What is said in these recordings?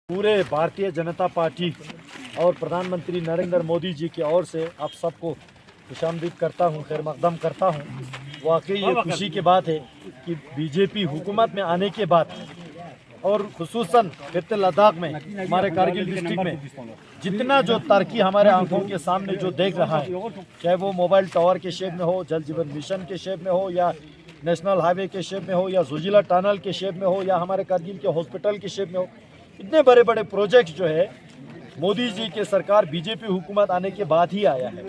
पूरे भारतीय जनता पार्टी और प्रधानमंत्री नरेंद्र मोदी जी की ओर से आप सबको खुशामदीद करता हूँ, खैर मकदम करता हूँ। वाकई ये खुशी की बात है कि बीजेपी हुकूमत में आने के बाद और खुसूसन खित्ते लद्दाख में, हमारे कारगिल डिस्ट्रिक्ट में जितना जो तरक्की हमारे आंखों के सामने जो देख रहा है, चाहे वो मोबाइल टावर के शेप में हो, जल जीवन मिशन के शेप में हो, या नेशनल हाईवे के शेप में हो, या जोजिला टनल के शेप में हो, या हमारे कारगिल के हॉस्पिटल के शेप में हो, इतने बड़े बड़े प्रोजेक्ट जो है मोदी जी के सरकार बीजेपी हुकूमत आने के बाद ही आया है।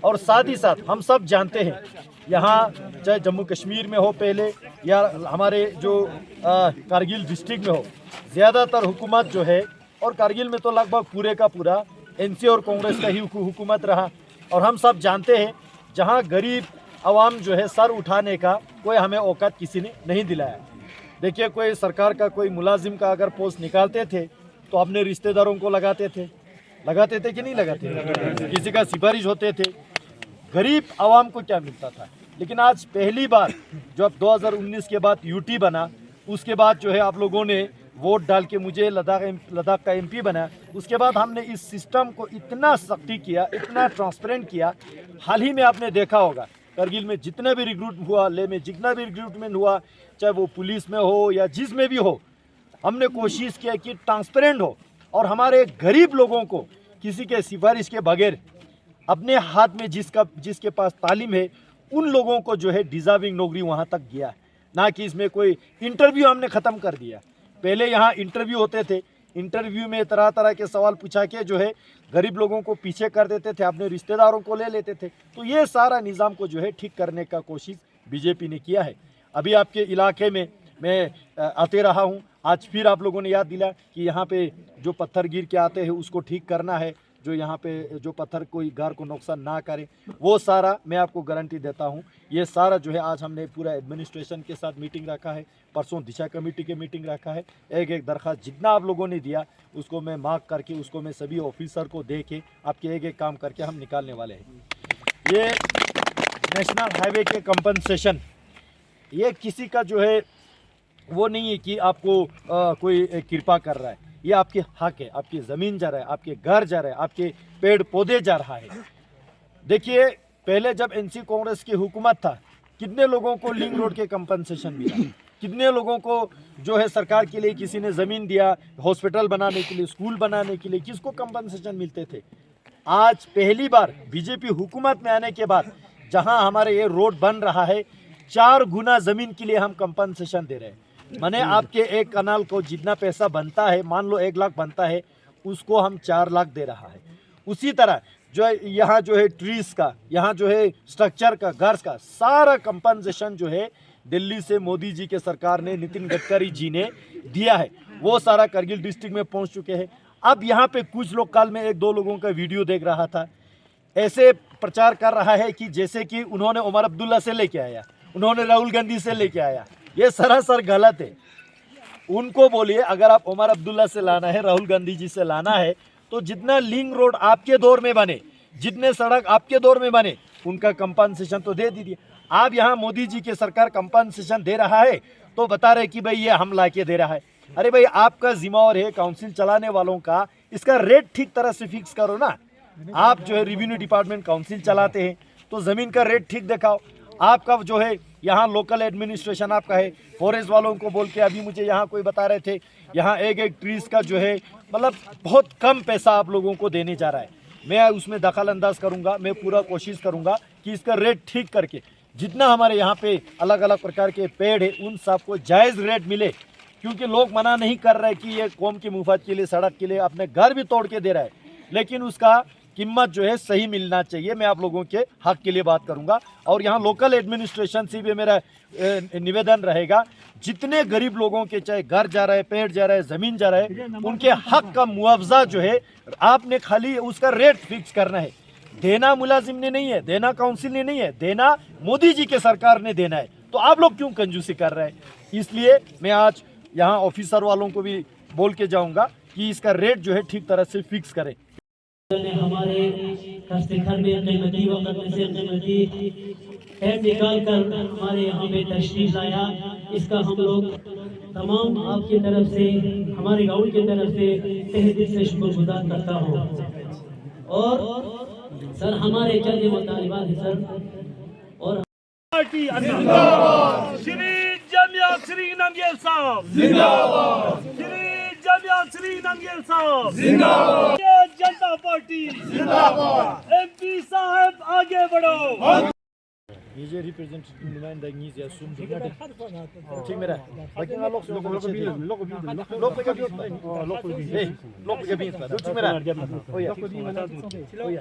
और साथ ही साथ हम सब जानते हैं, यहाँ चाहे जम्मू कश्मीर में हो पहले या हमारे जो कारगिल डिस्ट्रिक्ट में हो, ज़्यादातर हुकूमत जो है, और कारगिल में तो लगभग पूरे का पूरा एनसी और कांग्रेस का ही हुकूमत रहा। और हम सब जानते हैं, जहाँ गरीब आवाम जो है सर उठाने का कोई हमें औकात किसी ने नहीं दिलाया। देखिए, कोई सरकार का कोई मुलाजिम का अगर पोस्ट निकालते थे तो अपने रिश्तेदारों को लगाते थे कि नहीं लगाते थे? किसी का सिफारिश होते थे। गरीब आवाम को क्या मिलता था? लेकिन आज पहली बार जब 2019 के बाद यूटी बना, उसके बाद जो है आप लोगों ने वोट डाल के मुझे लद्दाख का एमपी बनाया। उसके बाद हमने इस सिस्टम को इतना सख्ती किया, इतना ट्रांसपेरेंट किया। हाल ही में आपने देखा होगा, कारगिल में जितना भी रिक्रूट हुआ, लेह में जितना भी रिक्रूटमेंट हुआ, चाहे वो पुलिस में हो या जिसमें भी हो, हमने कोशिश किया कि ट्रांसपेरेंट हो और हमारे गरीब लोगों को किसी के सिफारिश के बगैर अपने हाथ में जिसके पास तालीम है, उन लोगों को जो है डिज़र्विंग नौकरी वहाँ तक गया। ना कि इसमें कोई इंटरव्यू हमने ख़त्म कर दिया। पहले यहाँ इंटरव्यू होते थे, इंटरव्यू में तरह तरह के सवाल पूछा के जो है गरीब लोगों को पीछे कर देते थे, अपने रिश्तेदारों को ले लेते थे। तो ये सारा निज़ाम को जो है ठीक करने का कोशिश बीजेपी ने किया है। अभी आपके इलाके में मैं आते रहा हूँ, आज फिर आप लोगों ने याद दिला कि यहाँ पे जो पत्थर गिर के आते हैं उसको ठीक करना है, जो यहाँ पे जो पत्थर कोई घर को नुकसान ना करे, वो सारा मैं आपको गारंटी देता हूँ। ये सारा जो है आज हमने पूरा एडमिनिस्ट्रेशन के साथ मीटिंग रखा है, परसों दिशा कमेटी के मीटिंग रखा है। एक एक दरख्वास्त जितना आप लोगों ने दिया उसको मैं मार्क करके उसको मैं सभी ऑफिसर को दे के आपके एक एक काम करके हम निकालने वाले हैं। ये नेशनल हाईवे के कंपनसेशन, ये किसी का जो है वो नहीं है कि आपको कोई कृपा कर रहा है। ये आपके हक है, आपकी ज़मीन जा रहा है, आपके घर जा रहा है, आपके पेड़ पौधे जा रहा है। देखिए, पहले जब एनसी कांग्रेस की हुकूमत था, कितने लोगों को लिंक रोड के कंपनसेशन मिला, कितने लोगों को जो है सरकार के लिए किसी ने ज़मीन दिया, हॉस्पिटल बनाने के लिए, स्कूल बनाने के लिए, किसको कंपनसेशन मिलते थे। आज पहली बार बीजेपी हुकूमत में आने के बाद जहाँ हमारे ये रोड बन रहा है, 4 गुना ज़मीन के लिए हम कंपनसेशन दे रहे हैं। माने आपके एक कनाल को जितना पैसा बनता है, मान लो 1 लाख बनता है, उसको हम 4 लाख दे रहा है। उसी तरह जो है यहाँ जो है ट्रीज का, यहाँ जो है स्ट्रक्चर का, घर का सारा कंपनसेशन जो है दिल्ली से मोदी जी के सरकार ने, नितिन गडकरी जी ने दिया है, वो सारा कारगिल डिस्ट्रिक्ट में पहुँच चुके हैं। अब यहाँ पे कुछ लोग, कल में 1-2 लोगों का वीडियो देख रहा था, ऐसे प्रचार कर रहा है कि जैसे कि उन्होंने उमर अब्दुल्ला से लेके आया, उन्होंने राहुल गांधी से लेके आया। ये सरासर गलत है। उनको बोलिए, अगर आप उमर अब्दुल्ला से लाना है, राहुल गांधी जी से लाना है, तो जितना लिंक रोड आपके दौर में बने, जितने सड़क आपके दौर में बने, उनका कंपनसेशन तो दे दीजिए। आप यहाँ मोदी जी की सरकार कंपनसेशन दे रहा है तो बता रहे कि भाई ये हम ला के दे रहा है। अरे भाई, आपका जिम्मेवार है काउंसिल चलाने वालों का, इसका रेट ठीक तरह से फिक्स करो ना। आप जो है रेवेन्यू डिपार्टमेंट काउंसिल चलाते हैं तो ज़मीन का रेट ठीक दिखाओ। आपका जो है यहाँ लोकल एडमिनिस्ट्रेशन आपका है, फॉरेस्ट वालों को बोल के, अभी मुझे यहाँ कोई बता रहे थे, यहाँ एक ट्रीज का जो है मतलब बहुत कम पैसा आप लोगों को देने जा रहा है। मैं उसमें दखल अंदाज करूँगा, मैं पूरा कोशिश करूँगा कि इसका रेट ठीक करके जितना हमारे यहाँ पे अलग अलग प्रकार के पेड़ है उन सबको जायज़ रेट मिले। क्योंकि लोग मना नहीं कर रहे कि ये कौम की मुफाद के लिए, सड़क के लिए अपने घर भी तोड़ के दे रहा है, लेकिन उसका कीमत जो है सही मिलना चाहिए। मैं आप लोगों के हक के लिए बात करूंगा। और यहाँ लोकल एडमिनिस्ट्रेशन से भी मेरा निवेदन रहेगा, जितने गरीब लोगों के चाहे घर जा रहा है, पेड़ जा रहा है, ज़मीन जा रहा है, उनके हक का मुआवजा जो है आपने खाली उसका रेट फिक्स करना है। देना मुलाजिम ने नहीं है, देना काउंसिल ने नहीं है, देना मोदी जी के सरकार ने देना है। तो आप लोग क्यों कंजूसी कर रहे हैं? इसलिए मैं आज यहाँ ऑफिसर वालों को भी बोल के जाऊँगा कि इसका रेट जो है ठीक तरह से फिक्स करें। ने हमारे दस्तखत में कीमती वक्त में से कीमती निकाल कर हमारे यहाँ पे तशरीफ लाया, इसका हम लोग तमाम आपकी तरफ से, हमारे गाँव की तरफ से तहे दिल से शुक्रगुजार करता हूँ। और सर हमारे चंद मुतालिबात है सर। और पार्टी जिंदाबाद, श्री जमिया श्री नंगेल साहब जिंदाबाद, श्री जमिया श्री नंगेल साहब जिंदाबाद, जनता पार्टी जिंदाबाद, एमपी साहब आगे बढ़ो। ये रिप्रेजेंटेटिव नुमाइंदगी या सुन ठीक मेरा बाकी लोग